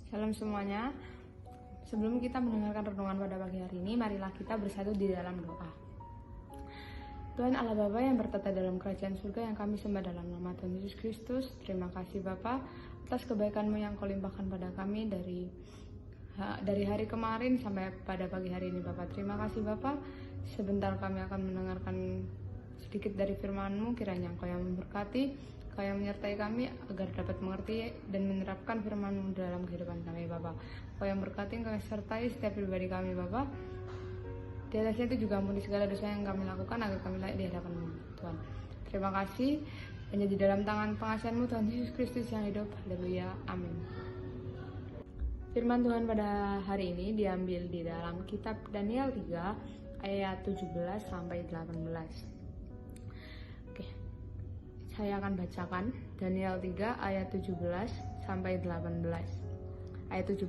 Shalom semuanya. Sebelum kita mendengarkan renungan pada pagi hari ini, marilah kita bersatu di dalam doa. Tuhan Allah Bapa yang bertata dalam kerajaan surga, yang kami sembah dalam nama Tuhan Yesus Kristus. Terima kasih Bapa atas kebaikan-Mu yang Kau limpahkan pada kami dari hari kemarin sampai pada pagi hari ini Bapa. Terima kasih Bapa. Sebentar kami akan mendengarkan sedikit dari firman-Mu, kiranya Engkau yang memberkati, Kau yang menyertai kami agar dapat mengerti dan menerapkan firman-Mu dalam kehidupan kami Bapa. Kau yang berkati, Kau yang sertai setiap pribadi kami Bapa. Di atasnya itu juga ampuni segala dosa yang kami lakukan agar kami layak di hadapan-Mu Tuhan. Terima kasih. Hanya di dalam tangan pengasihan-Mu Tuhan Yesus Kristus yang hidup. Haleluya. Amin. Firman Tuhan pada hari ini diambil di dalam kitab Daniel 3 ayat 17 sampai 18. Saya akan bacakan Daniel 3 ayat 17 sampai 18. Ayat 17.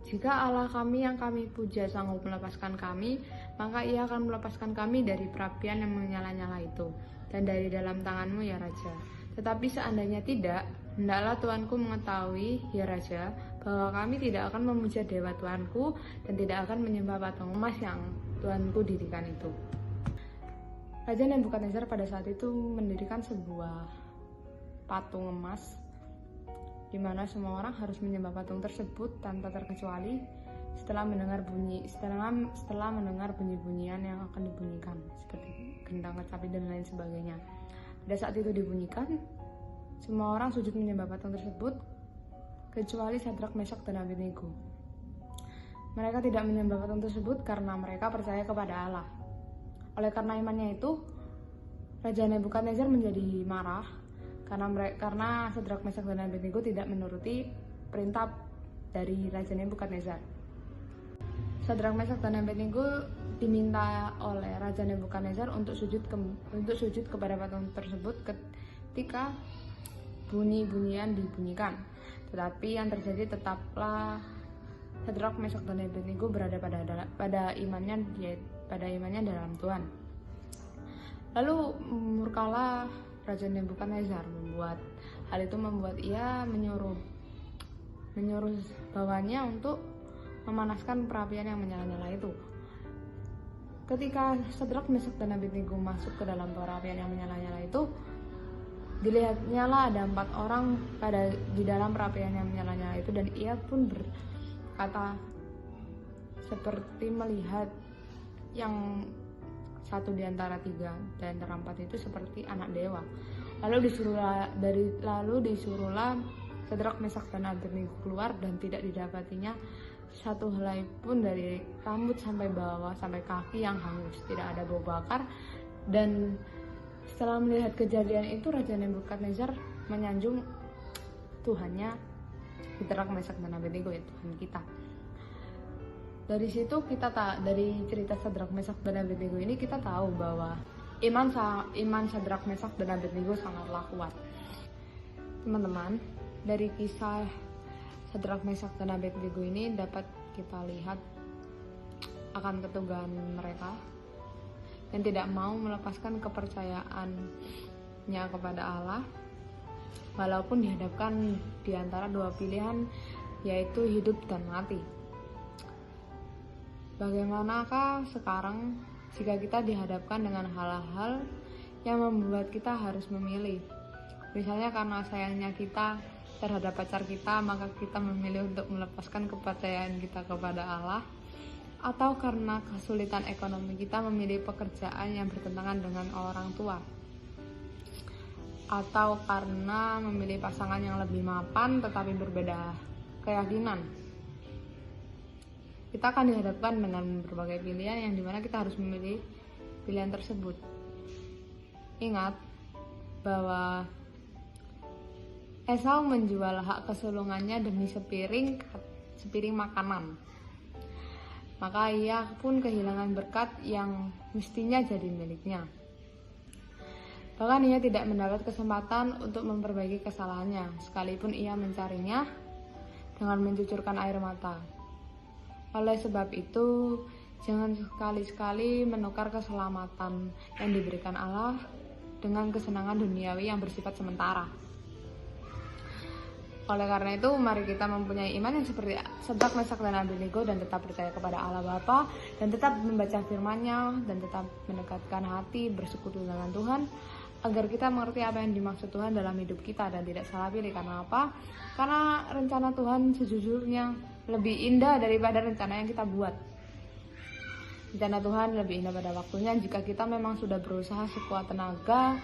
Jika Allah kami yang kami puja sanggup melepaskan kami, maka Ia akan melepaskan kami dari perapian yang menyala-nyala itu, dan dari dalam tangan-Mu ya Raja. Tetapi seandainya tidak, hendaklah Tuanku mengetahui ya Raja, bahwa kami tidak akan memuja dewa Tuanku dan tidak akan menyembah patung emas yang Tuanku dirikan itu. Raja Nebukadnezar pada saat itu mendirikan sebuah patung emas di mana semua orang harus menyembah patung tersebut tanpa terkecuali setelah mendengar bunyi-bunyian yang akan dibunyikan seperti gendang, kecapi dan lain sebagainya. Pada saat itu dibunyikan, semua orang sujud menyembah patung tersebut kecuali Sadrak, Mesak dan Abednego. Mereka tidak menyembah patung tersebut karena mereka percaya kepada Allah. Oleh karena imannya itu, Raja Nebukadnezar menjadi marah karena Sadrak, Mesak dan Abednego tidak menuruti perintah dari Raja Nebukadnezar. Sadrak, Mesak dan Abednego diminta oleh Raja Nebukadnezar untuk sujud kepada patung tersebut ketika bunyi-bunyian dibunyikan. Tetapi yang terjadi tetaplah Sadrak, Mesak dan Abednego berada pada imannya dalam Tuhan. Lalu murkalah Raja Nebukadnezar. Hal itu membuat ia menyuruh bawahannya untuk memanaskan perapian yang menyala-nyala itu. Ketika Sadrak, Mesak dan Abednego masuk ke dalam perapian yang menyala-nyala itu, dilihatnya lah ada 4 orang di dalam perapian yang menyala-nyala itu, dan ia pun berkata seperti melihat yang satu di antara 3 dan antara 4 itu seperti anak dewa. Lalu disuruhlah Sadrak, Mesak dan Abednego keluar, dan tidak didapatinya satu helai pun dari rambut sampai bawah sampai kaki yang hangus, tidak ada bau bakar. Dan setelah melihat kejadian itu, Raja Nebukadnezar menyanjung Tuhannya Sadrak, Mesak dan Abednego, ya Tuhan kita. Dari situ dari cerita Sadrak, Mesak dan Abednego ini kita tahu bahwa iman Sadrak, Mesak dan Abednego sangatlah kuat. Teman-teman, dari kisah Sadrak, Mesak dan Abednego ini dapat kita lihat akan keteguhan mereka yang tidak mau melepaskan kepercayaannya kepada Allah walaupun dihadapkan di antara 2 pilihan, yaitu hidup dan mati. Bagaimanakah sekarang jika kita dihadapkan dengan hal-hal yang membuat kita harus memilih? Misalnya karena sayangnya kita terhadap pacar kita, maka kita memilih untuk melepaskan kepercayaan kita kepada Allah, atau karena kesulitan ekonomi kita memilih pekerjaan yang bertentangan dengan orang tua, atau karena memilih pasangan yang lebih mapan tetapi berbeda keyakinan. Kita akan dihadapkan dengan berbagai pilihan yang dimana kita harus memilih pilihan tersebut. Ingat bahwa Esau menjual hak kesulungannya demi sepiring makanan. Maka ia pun kehilangan berkat yang mestinya jadi miliknya. Bahkan ia tidak mendapat kesempatan untuk memperbaiki kesalahannya, sekalipun ia mencarinya dengan mencucurkan air mata. Oleh sebab itu, jangan sekali-sekali menukar keselamatan yang diberikan Allah dengan kesenangan duniawi yang bersifat sementara. Oleh karena itu, mari kita mempunyai iman yang seperti Sadrak, Mesak, dan Abednego, dan tetap percaya kepada Allah Bapa, dan tetap membaca firman-Nya, dan tetap mendekatkan hati, bersekutu dengan Tuhan, agar kita mengerti apa yang dimaksud Tuhan dalam hidup kita dan tidak salah pilih. Karena apa? Karena rencana Tuhan sejujurnya lebih indah daripada rencana yang kita buat. Rencana Tuhan lebih indah pada waktunya jika kita memang sudah berusaha sekuat tenaga,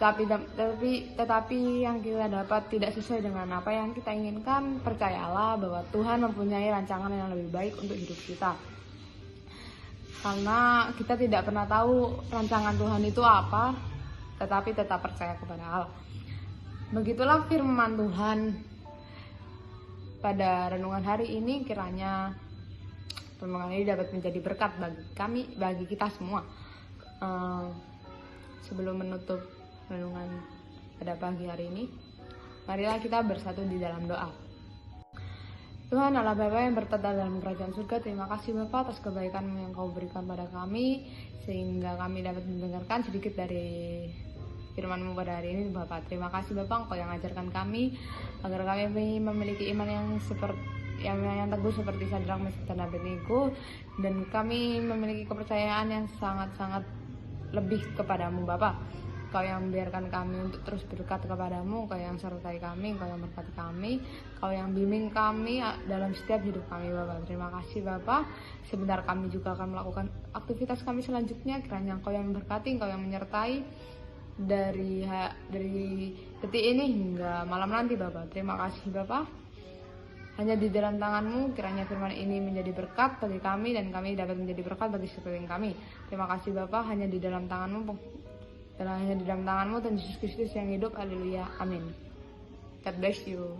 tetapi yang kita dapat tidak sesuai dengan apa yang kita inginkan. Percayalah bahwa Tuhan mempunyai rancangan yang lebih baik untuk hidup kita, karena kita tidak pernah tahu rancangan Tuhan itu apa, tetapi tetap percaya kepada Allah. Begitulah firman Tuhan pada renungan hari ini. Kiranya renungan ini dapat menjadi berkat bagi kita semua. Sebelum menutup renungan pada pagi hari ini, marilah kita bersatu di dalam doa. Tuhan Allah Bapa yang bertata dalam kerajaan surga, terima kasih Bapa atas kebaikan yang Kau berikan pada kami, sehingga kami dapat mendengarkan sedikit dari firman-Mu pada hari ini Bapa. Terima kasih Bapa, Engkau yang ajarkan kami agar kami memiliki iman yang teguh seperti Sadrak, Mesak, dan Abednego, dan kami memiliki kepercayaan yang sangat-sangat lebih kepadamu Bapa. Kau yang membiarkan kami untuk terus berdekat kepadamu, Kau yang sertai kami, Kau yang berkati kami, Kau yang bimbing kami dalam setiap hidup kami Bapa. Terima kasih Bapa. Sebentar kami juga akan melakukan aktivitas kami selanjutnya. Kiranya Kau yang memberkati, Kau yang menyertai dari detik ini hingga malam nanti Bapa. Terima kasih Bapa. Hanya di dalam tangan-Mu kiranya firman ini menjadi berkat bagi kami, dan kami dapat menjadi berkat bagi sekeliling kami. Terima kasih Bapa. Hanya di dalam tangan-Mu dan hanya di dalam tangan-Mu dan Yesus Kristus yang hidup. Haleluya. Amin. God bless you.